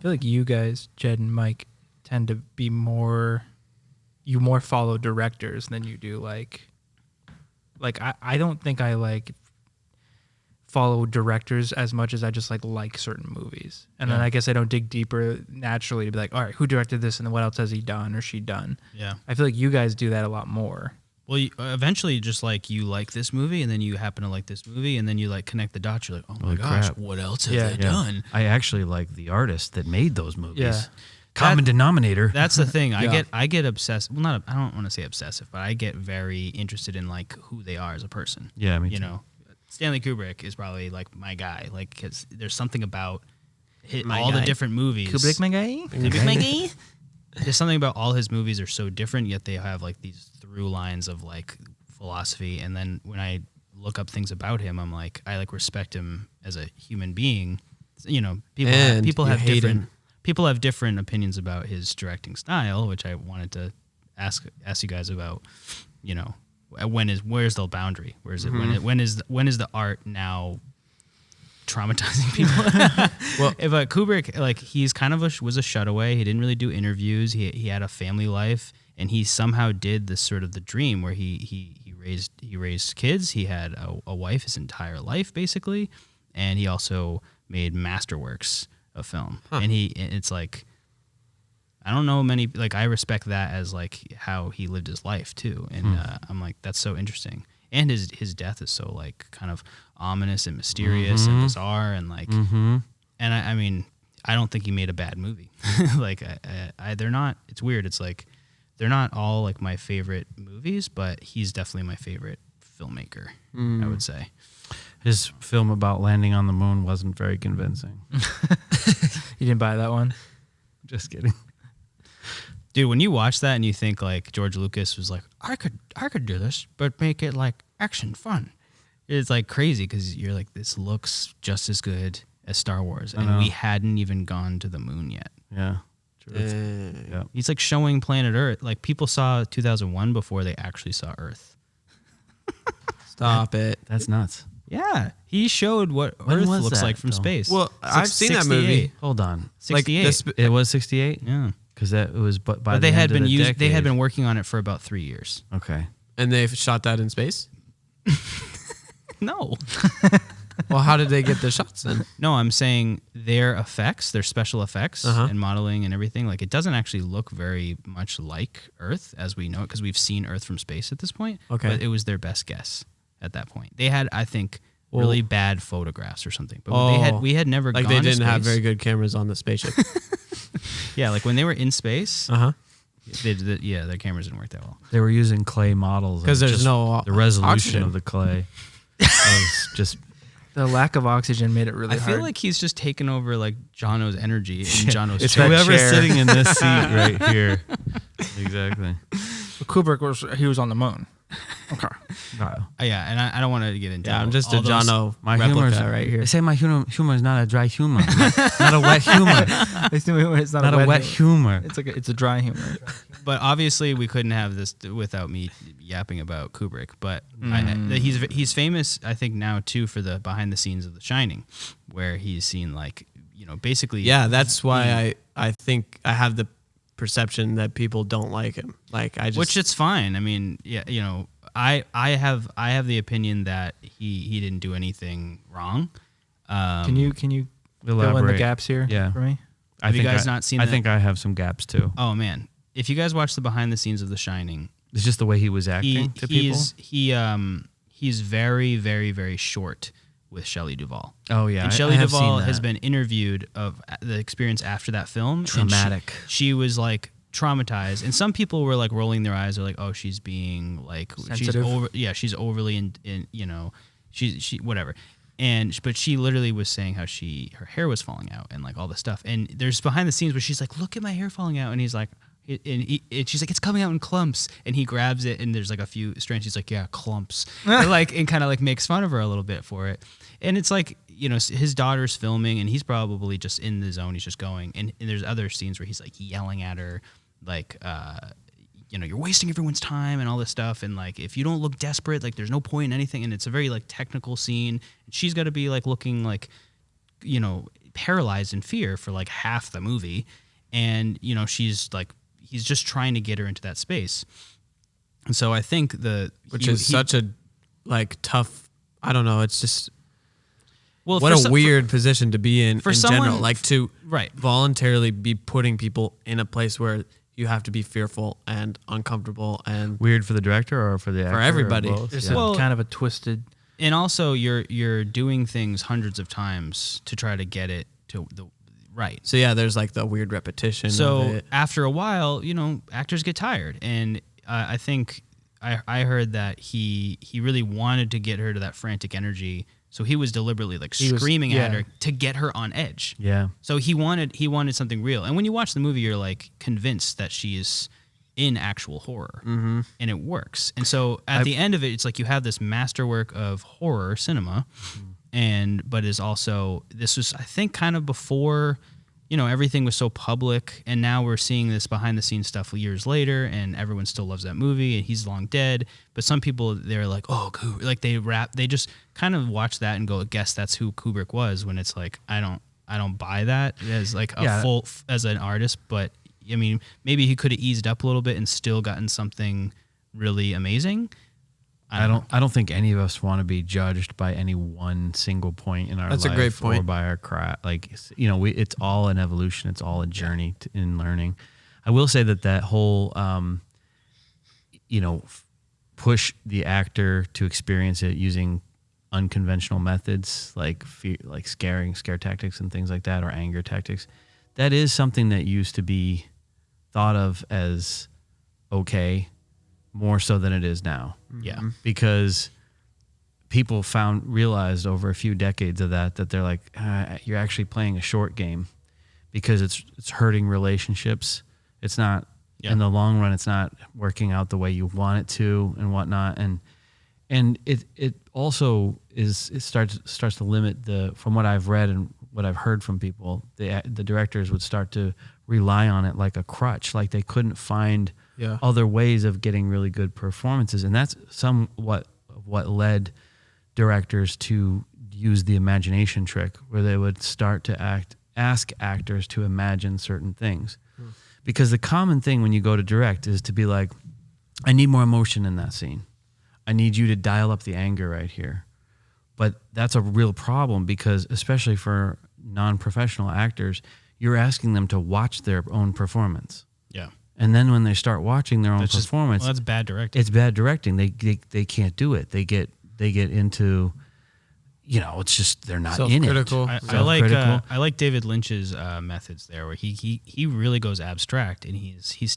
I feel like you guys, Jed and Mike, tend to be more follow directors than you do like I don't think I like follow directors as much as I just like certain movies. And then I guess I don't dig deeper naturally to be like, all right, who directed this and then what else has he done or she done? Yeah. I feel like you guys do that a lot more. Well, eventually just like you like this movie and then you happen to like this movie and then you like connect the dots. You're like, oh my gosh, crap. what else have they done? I actually like the artist that made those movies. Yeah. Common denominator. That's the thing. I get obsessed. Well, I don't want to say obsessive, but I get very interested in like who they are as a person. Yeah, me too. You know, Stanley Kubrick is probably like my guy. Like, because there's something about the different movies. Kubrick, my guy? Kubrick, my guy? There's something about all his movies are so different, yet they have like these through lines of like philosophy. And then when I look up things about him, I'm like, I like respect him as a human being. You know, people have different opinions about his directing style, which I wanted to ask you guys about. You know, where's the boundary? Where is it? When is the art now traumatizing people? Well, but Kubrick, like, he's kind of was a shutaway. He didn't really do interviews. He had a family life, and he somehow did this sort of the dream where he raised kids. He had a wife his entire life basically, and he also made masterworks of film. And it's like, I don't know many, like, I respect that as like how he lived his life too. And I'm like, that's so interesting. And his death is so like kind of ominous and mysterious and bizarre and like, and I mean, I don't think he made a bad movie. Like they're not, it's weird. It's like, they're not all like my favorite movies, but he's definitely my favorite filmmaker, I would say. His film about landing on the moon wasn't very convincing. You didn't buy that one? Just kidding. Dude, when you watch that and you think like George Lucas was like, I could do this, but make it like action fun. It's like crazy because you're like, this looks just as good as Star Wars, and we hadn't even gone to the moon yet. Yeah. True. Yeah. He's like showing planet Earth. Like, people saw 2001 before they actually saw Earth. Stop it. That's nuts. Yeah, he showed what When Earth was looks that, like from though? space. Well, I've seen that movie. Hold on. 68. It was 68? Yeah. Because it was by But the end of the decade. They had been working on it for about 3 years. Okay. And they've shot that in space? No. Well, how did they get the shots then? No, I'm saying their effects, their special effects and modeling and everything, like, it doesn't actually look very much like Earth as we know it, because we've seen Earth from space at this point. Okay. But it was their best guess at that point. They had, I think, really bad photographs or something. But we had never like gone they to didn't have space. very good cameras on the spaceship. Yeah, like when they were in space, Uh-huh. their cameras didn't work that well. They were using clay models. 'Cause there's just no the resolution oxygen. of the clay was just The lack of oxygen made it really I hard. feel like he's just taken over like Jono's energy in Jono's it's chair. whoever's sitting in this seat right here. Exactly. Kubrick was on the moon. Okay. Yeah, and I don't want to get into Yeah, I'm just a all those- Jono My humor's replica right here. They say my humor is not a dry humor, not a wet humor, It's not a wet humor. It's a dry humor. But obviously, we couldn't have this without me yapping about Kubrick. But he's famous, I think, now too for the behind the scenes of The Shining, where he's seen like, you know, basically. Yeah, that's why I think I have the perception that people don't like him. Like, I just, Which it's fine. I mean, yeah, you know, I have the opinion that he didn't do anything wrong. Can you fill in the Elaborate. gaps here Yeah. for me? Have you guys not seen I that? think I have some gaps too. Oh man, if you guys watch the behind the scenes of The Shining, It's just the way he was acting to people. He's very, very, very short with Shelley Duvall. Oh yeah, And Shelley Duvall has been interviewed of the experience after that film. Traumatic. And she was like traumatized, and some people were like rolling their eyes. They're like, "Oh, she's being like Sensitive. she's overly in you know, she whatever." But she literally was saying how her hair was falling out and like all this stuff. And there's behind the scenes where she's like, "Look at my hair falling out," and he's like. And she's like, it's coming out in clumps, and he grabs it, and there's like a few strands. He's like, yeah, clumps, and kind of like makes fun of her a little bit for it. And it's like, you know, his daughter's filming, and he's probably just in the zone. He's just going, and there's other scenes where he's like yelling at her, like, you know, you're wasting everyone's time and all this stuff, and like if you don't look desperate, like there's no point in anything. And it's a very like technical scene. And she's got to be like looking like, you know, paralyzed in fear for like half the movie, and she's like, he's just trying to get her into that space. And so I think which is such a like tough, I don't know, it's just what a weird position to be in general, like to voluntarily be putting people in a place where you have to be fearful and uncomfortable and weird for the director or for the actor, for everybody. It's kind of a twisted. And also, you're doing things hundreds of times to try to get it to the right. So yeah, there's like the weird repetition. So of it. after a while, actors get tired, and I think I heard that he really wanted to get her to that frantic energy. So he was deliberately like screaming at her to get her on edge. Yeah. So he wanted something real. And when you watch the movie, you're like convinced that she is in actual horror, and it works. And so at the end of it, it's like you have this masterwork of horror cinema, but is also, this was, I think, kind of before, everything was so public, and now we're seeing this behind the scenes stuff years later, and everyone still loves that movie, and he's long dead. But some people, they're like, oh, like they just kind of watch that and go, guess that's who Kubrick was, when it's like, I don't buy that as like as an artist. But I mean, maybe he could have eased up a little bit and still gotten something really amazing. I don't think any of us want to be judged by any one single point in our life. That's a great point. Or by our craft. Like, it's all an evolution. It's all a journey in learning. I will say that whole, push the actor to experience it using unconventional methods like fear, like scare tactics and things like that, or anger tactics. That is something that used to be thought of as okay, more so than it is now. Yeah. Because people realized over a few decades of that they're like, you're actually playing a short game, because it's hurting relationships. It's not, in the long run, it's not working out the way you want it to and whatnot. And it also starts to limit from what I've read and what I've heard from people, the directors would start to rely on it like a crutch, like they couldn't find other ways of getting really good performances. And that's somewhat what led directors to use the imagination trick, where they would start to ask actors to imagine certain things. Because the common thing when you go to direct is to be like, I need more emotion in that scene. I need you to dial up the anger right here. But that's a real problem, because especially for non-professional actors, you're asking them to watch their own performance. Yeah. And then when they start watching their own performance, that's bad directing. It's bad directing. They can't do it. They get into, it's just, they're not in it. I like David Lynch's methods there, where he really goes abstract, and he's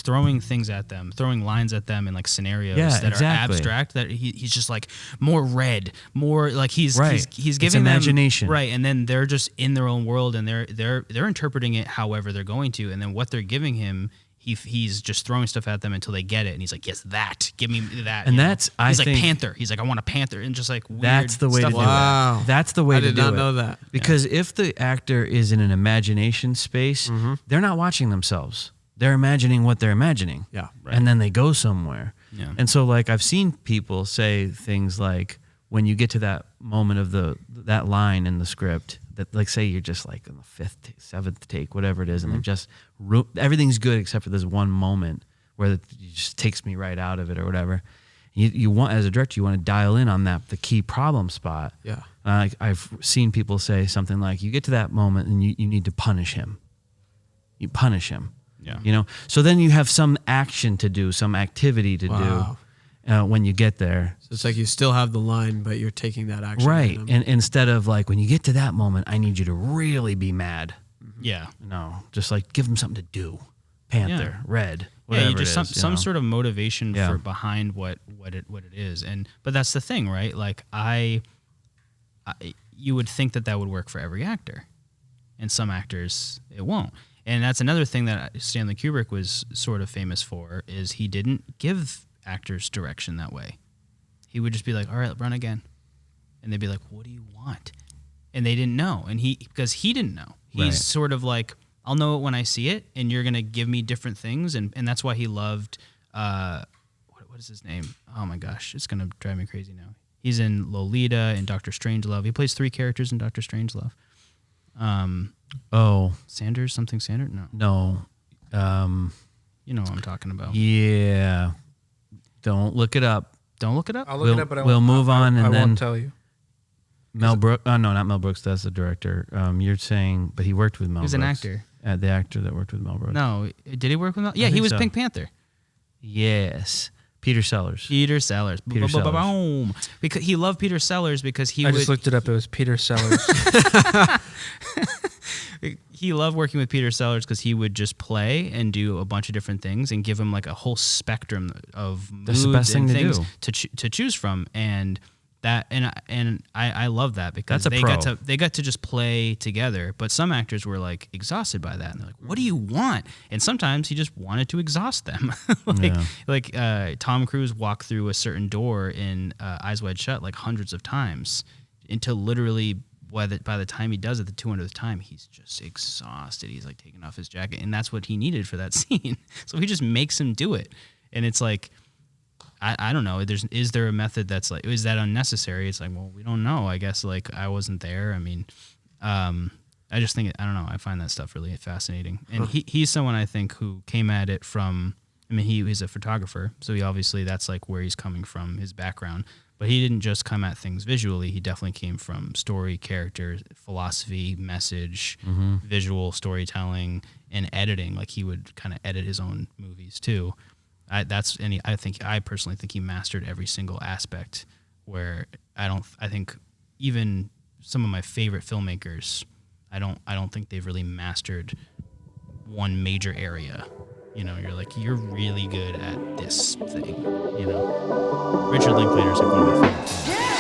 throwing things at them, throwing lines at them in like scenarios that are abstract, that he's just like more red, more like he's giving them imagination, right, and then they're just in their own world, and they're interpreting it however they're going to, and then what they're giving him, he's just throwing stuff at them until they get it, and he's like, yes, that, give me that. And that's, he's like panther. He's like, I want a panther, and just like weird that's the way to do wow. it. That's the way to do it. I did not know that. Because if the actor is in an imagination space, they're not watching themselves. They're imagining what they're imagining. Yeah. Right. And then they go somewhere. Yeah. And so like I've seen people say things like, when you get to that moment of that line in the script, that like say you're just like on the 5th, 7th take, whatever it is, and they've just everything's good except for this one moment where it just takes me right out of it or whatever. You want, as a director, you want to dial in on the key problem spot. Yeah. I've seen people say something like, you get to that moment and you need to punish him. You punish him. Yeah. So then you have some action to do, some activity to do when you get there. So it's like you still have the line, but you're taking that action. Right. And instead of like, when you get to that moment, I need you to really be mad. Yeah. No, just like give them something to do. Panther, red, whatever. Yeah, you just it is, some sort of motivation for behind what it is. But that's the thing, right? Like you would think that would work for every actor, and some actors it won't. And that's another thing that Stanley Kubrick was sort of famous for, is he didn't give actors direction that way. He would just be like, all right, run again. And they'd be like, what do you want? And they didn't know. And because he didn't know. He's sort of like, I'll know it when I see it, and you're going to give me different things. And that's why he loved, what is his name? Oh my gosh, it's going to drive me crazy now. He's in Lolita and Dr. Strangelove. He plays 3 characters in Dr. Strangelove. Sanders, something Sanders? No. You know what I'm talking about. Yeah. Don't look it up. Don't look it up? I'll look it up, but we'll move on and I then won't tell you. Mel Brooks. Oh, no, not Mel Brooks. That's the director. You're saying, but he worked with Mel Brooks. He was an actor. The actor that worked with Mel Brooks. No. Did he work with Mel? Yeah, he was Pink Panther. Yes. Peter Sellers. Peter Sellers. Boom. Because he loved Peter Sellers because I just looked it up. It was Peter Sellers. He loved working with Peter Sellers because he would just play and do a bunch of different things and give him like a whole spectrum of moods and things to choose from. And that and I love that because they got to just play together. But some actors were like exhausted by that, and they're like, "What do you want?" And sometimes he just wanted to exhaust them. Tom Cruise walked through a certain door in Eyes Wide Shut like hundreds of times until literally by the time he does it the 200th time, he's just exhausted. He's like taking off his jacket, and that's what he needed for that scene. So he just makes him do it, and it's like. I don't know. Is there a method that's like, is that unnecessary? It's like, well, we don't know. I guess like I wasn't there. I mean, I just think, I don't know. I find that stuff really fascinating. And he's someone I think who came at it from, I mean, he's a photographer. So he obviously that's like where he's coming from, his background. But he didn't just come at things visually. He definitely came from story, character, philosophy, message, visual storytelling, and editing. Like he would kind of edit his own movies too. I personally think he mastered every single aspect. Where I think even some of my favorite filmmakers, I don't think they've really mastered one major area. You know, you're like, you're really good at this thing. You know, Richard Linklater's like one of my favorite filmmakers.